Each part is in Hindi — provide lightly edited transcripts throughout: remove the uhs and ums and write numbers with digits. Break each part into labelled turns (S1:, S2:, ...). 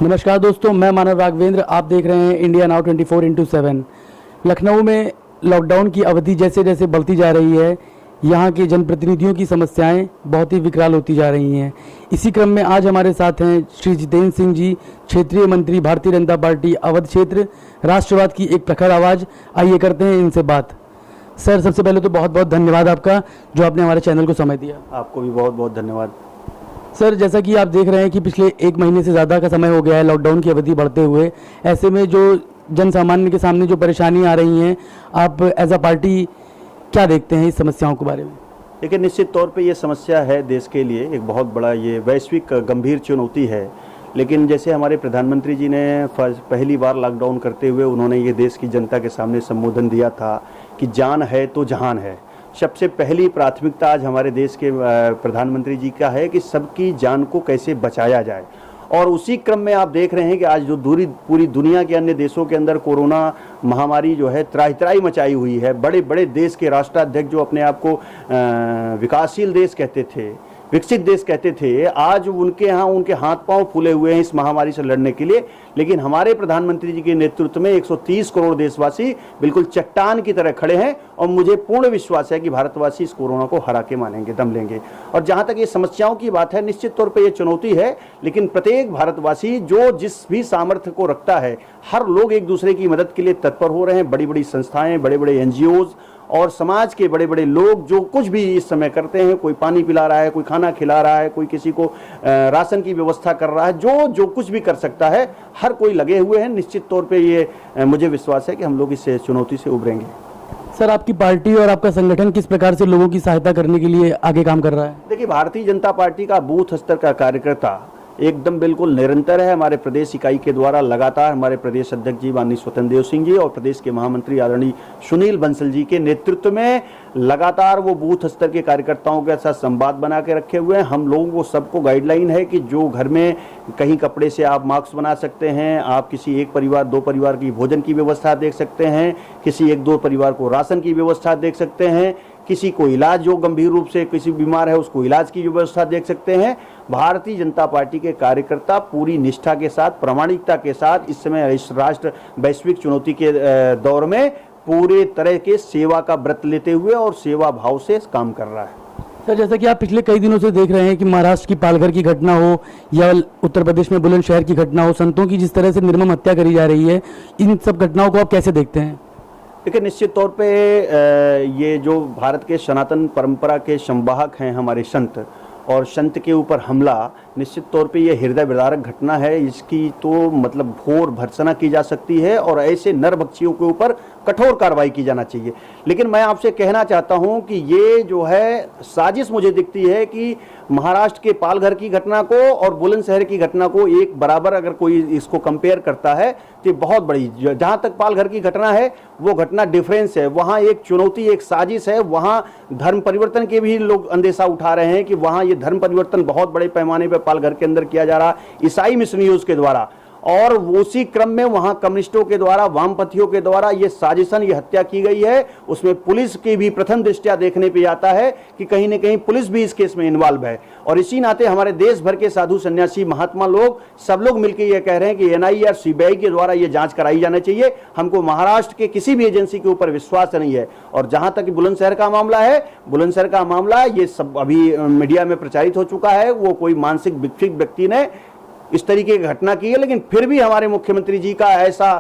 S1: नमस्कार दोस्तों, मैं मानव राघवेंद्र। आप देख रहे हैं इंडिया नाउ 24/7। लखनऊ में लॉकडाउन की अवधि जैसे जैसे बढ़ती जा रही है, यहाँ के जनप्रतिनिधियों की समस्याएं बहुत ही विकराल होती जा रही हैं। इसी क्रम में आज हमारे साथ हैं श्री जितेंद्र सिंह जी, क्षेत्रीय मंत्री, भारतीय जनता पार्टी अवध क्षेत्र, राष्ट्रवाद की एक प्रखर आवाज़। आइए करते हैं इनसे बात। सर, सबसे पहले तो बहुत बहुत धन्यवाद आपका जो आपने हमारे चैनल को समय दिया।
S2: आपको भी बहुत बहुत धन्यवाद।
S1: सर, जैसा कि आप देख रहे हैं कि पिछले 1 महीने से ज़्यादा का समय हो गया है लॉकडाउन की अवधि बढ़ते हुए। ऐसे में जो जन सामान्य के सामने जो परेशानियां आ रही हैं, आप एज अ पार्टी क्या देखते हैं इस समस्याओं के बारे में?
S2: देखिए, निश्चित तौर पे ये समस्या है देश के लिए एक बहुत बड़ा, ये वैश्विक गंभीर चुनौती है। लेकिन जैसे हमारे प्रधानमंत्री जी ने पहली बार लॉकडाउन करते हुए उन्होंने ये देश की जनता के सामने संबोधन दिया था कि जान है तो जहान है। सबसे पहली प्राथमिकता आज हमारे देश के प्रधानमंत्री जी का है कि सबकी जान को कैसे बचाया जाए। और उसी क्रम में आप देख रहे हैं कि आज जो पूरी दुनिया के अन्य देशों के अंदर कोरोना महामारी जो है त्राही त्राही मचाई हुई है। बड़े बड़े देश के राष्ट्राध्यक्ष जो अपने आप को विकासशील देश कहते थे, विकसित देश कहते थे, आज उनके यहाँ उनके हाथ पांव फूले हुए हैं इस महामारी से लड़ने के लिए। लेकिन हमारे प्रधानमंत्री जी के नेतृत्व में 130 करोड़ देशवासी बिल्कुल चट्टान की तरह खड़े हैं और मुझे पूर्ण विश्वास है कि भारतवासी इस कोरोना को हरा के मानेंगे, दम लेंगे। और जहाँ तक ये समस्याओं की बात है, निश्चित तौर पर ये चुनौती है, लेकिन प्रत्येक भारतवासी जो जिस भी सामर्थ्य को रखता है, हर लोग एक दूसरे की मदद के लिए तत्पर हो रहे हैं। बड़ी बड़ी संस्थाएं, बड़े बड़े NGOs और समाज के बड़े बड़े लोग जो कुछ भी इस समय करते हैं, कोई पानी पिला रहा है, कोई खाना खिला रहा है, कोई किसी को राशन की व्यवस्था कर रहा है, जो कुछ भी कर सकता है, हर कोई लगे हुए हैं। निश्चित तौर पे ये मुझे विश्वास है कि हम लोग इस चुनौती से उभरेंगे।
S1: सर, आपकी पार्टी और आपका संगठन किस प्रकार से लोगों की सहायता करने के लिए आगे काम कर रहा है?
S2: देखिए, भारतीय जनता पार्टी का बूथ स्तर का कार्यकर्ता एकदम बिल्कुल निरंतर है। हमारे प्रदेश इकाई के द्वारा लगातार हमारे प्रदेश अध्यक्ष जी माननीय स्वतंत्र देव सिंह जी और प्रदेश के महामंत्री आदरणीय सुनील बंसल जी के नेतृत्व में लगातार वो बूथ स्तर के कार्यकर्ताओं के साथ संवाद बना के रखे हुए हैं। हम लोगों को सबको गाइडलाइन है कि जो घर में कहीं कपड़े से आप मास्क बना सकते हैं, आप किसी एक परिवार, 2 परिवार की भोजन की व्यवस्था देख सकते हैं, किसी 1-2 परिवार को राशन की व्यवस्था देख सकते हैं, किसी को इलाज, जो गंभीर रूप से किसी बीमार है उसको इलाज की व्यवस्था देख सकते हैं। भारतीय जनता पार्टी के कार्यकर्ता पूरी निष्ठा के साथ, प्रामाणिकता के साथ इस समय इस राष्ट्र वैश्विक चुनौती के दौर में पूरे तरह के सेवा का व्रत लेते हुए और सेवा भाव से काम कर रहा है।
S1: सर, जैसा कि आप पिछले कई दिनों से देख रहे हैं कि महाराष्ट्र की पालघर की घटना हो या उत्तर प्रदेश में बुलंदशहर की घटना हो, संतों की जिस तरह से निर्मम हत्या करी जा रही है, इन सब घटनाओं को आप कैसे देखते हैं?
S2: देखिए, निश्चित तौर पे ये जो भारत के सनातन परंपरा के संवाहक हैं हमारे संत, और संत के ऊपर हमला निश्चित तौर पे ये हृदय विदारक घटना है। इसकी तो मतलब घोर भर्त्सना की जा सकती है और ऐसे नरभक्षियों के ऊपर कठोर कार्रवाई की जाना चाहिए। लेकिन मैं आपसे कहना चाहता हूं कि ये जो है साजिश मुझे दिखती है कि महाराष्ट्र के पालघर की घटना को और बुलंदशहर की घटना को एक बराबर अगर कोई इसको कंपेयर करता है तो बहुत बड़ी, जहां तक पालघर की घटना है वो घटना डिफरेंस है, वहां एक चुनौती, एक साजिश है। वहां धर्म परिवर्तन के भी लोग अंदेशा उठा रहे हैं कि वहां ये धर्म परिवर्तन बहुत बड़े पैमाने पर पालघर के अंदर किया जा रहा, ईसाई मिशनरीज के द्वारा, और उसी क्रम में वहां कम्युनिस्टों के द्वारा, वामपंथियों के द्वारा ये साजिशन, ये हत्या की गई है। उसमें पुलिस की भी प्रथम दृष्टया देखने पे आता है कि कहीं न कहीं पुलिस भी इस केस में इन्वॉल्व है। और इसी नाते हमारे देश भर के साधु सन्यासी, महात्मा लोग, सब लोग मिलकर ये कह रहे हैं कि NIA और CBI के द्वारा ये जांच कराई जानी चाहिए। हमको महाराष्ट्र के किसी भी एजेंसी के ऊपर विश्वास नहीं है। और जहां तक बुलंदशहर का मामला है, बुलंदशहर का मामला ये सब अभी मीडिया में प्रचारित हो चुका है। वो कोई मानसिक विकसित व्यक्ति ने इस तरीके की घटना की है, लेकिन फिर भी हमारे मुख्यमंत्री जी का ऐसा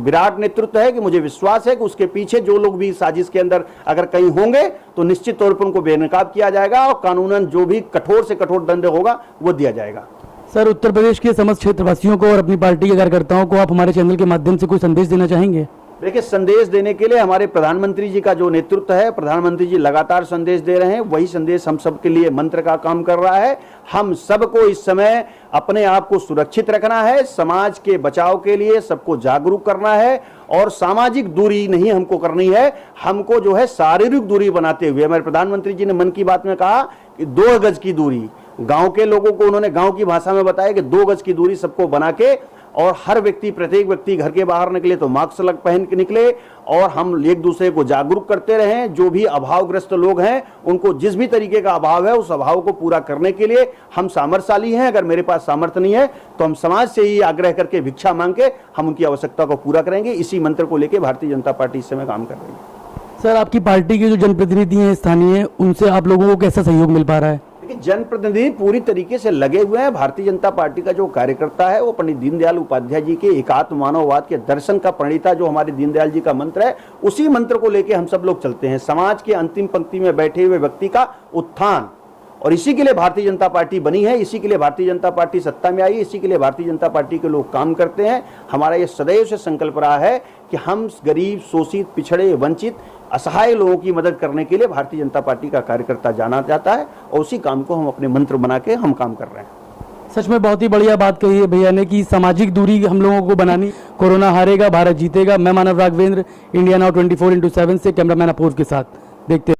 S2: विराट नेतृत्व है कि मुझे विश्वास है कि उसके पीछे जो लोग भी साजिश के अंदर अगर कहीं होंगे तो निश्चित तौर पर उनको बेनकाब किया जाएगा और कानूनन जो भी कठोर से कठोर दंड होगा वो दिया जाएगा।
S1: सर, उत्तर प्रदेश के समस्त क्षेत्रवासियों को और अपनी पार्टी के कार्यकर्ताओं को आप हमारे चैनल के माध्यम से कोई संदेश देना चाहेंगे?
S2: देखिए, संदेश देने के लिए हमारे प्रधानमंत्री जी का जो नेतृत्व है, प्रधानमंत्री जी लगातार संदेश दे रहे हैं। वही संदेश हम सब के लिए मंत्र का काम कर रहा है। हम सबको इस समय अपने आप को सुरक्षित रखना है, समाज के बचाव के लिए सबको जागरूक करना है और सामाजिक दूरी नहीं हमको करनी है, हमको जो है शारीरिक दूरी बनाते हुए, हमारे प्रधानमंत्री जी ने मन की बात में कहा कि 2 गज की दूरी, गांव के लोगों को उन्होंने गांव की भाषा में बताया कि 2 गज की दूरी सबको बना के और हर व्यक्ति, प्रत्येक व्यक्ति घर के बाहर निकले तो मास्क लग पहन के निकले और हम एक दूसरे को जागरूक करते रहें। जो भी अभावग्रस्त लोग हैं उनको जिस भी तरीके का अभाव है उस अभाव को पूरा करने के लिए हम सामर्थ्यशाली हैं। अगर मेरे पास सामर्थ्य नहीं है तो हम समाज से ही आग्रह करके भिक्षा मांग के हम उनकी आवश्यकता को पूरा करेंगे। इसी मंत्र को लेकर भारतीय जनता पार्टी इस समय काम कर रही है।
S1: सर, आपकी पार्टी के जो जनप्रतिनिधि हैं स्थानीय, उनसे आप लोगों को कैसा सहयोग मिल पा रहा है?
S2: देखिए, जनप्रतिनिधि पूरी तरीके से लगे हुए हैं। भारतीय जनता पार्टी का जो कार्यकर्ता है वो पंडित दीनदयाल उपाध्याय जी के एकात्म मानववाद के दर्शन का प्रणेता जो हमारे दीनदयाल जी का मंत्र है, उसी मंत्र को लेकर हम सब लोग चलते हैं। समाज के अंतिम पंक्ति में बैठे हुए व्यक्ति का उत्थान, और इसी के लिए भारतीय जनता पार्टी बनी है, इसी के लिए भारतीय जनता पार्टी सत्ता में आई, इसी के लिए भारतीय जनता पार्टी के लोग काम करते हैं। हमारा ये सदैव से संकल्प रहा है कि हम गरीब, शोषित, पिछड़े, वंचित, असहाय लोगों की मदद करने के लिए भारतीय जनता पार्टी का कार्यकर्ता जाना जाता है, और उसी काम को हम अपने मंत्र बना के हम काम कर रहे हैं।
S1: सच में बहुत ही बढ़िया बात कही है भैया ने कि सामाजिक दूरी हम लोगों को बनानी। कोरोना हारेगा, भारत जीतेगा। मैं मानव राघवेंद्र, इंडिया नाउ 24x7 से कैमरामैन अपूर्व के साथ। देखते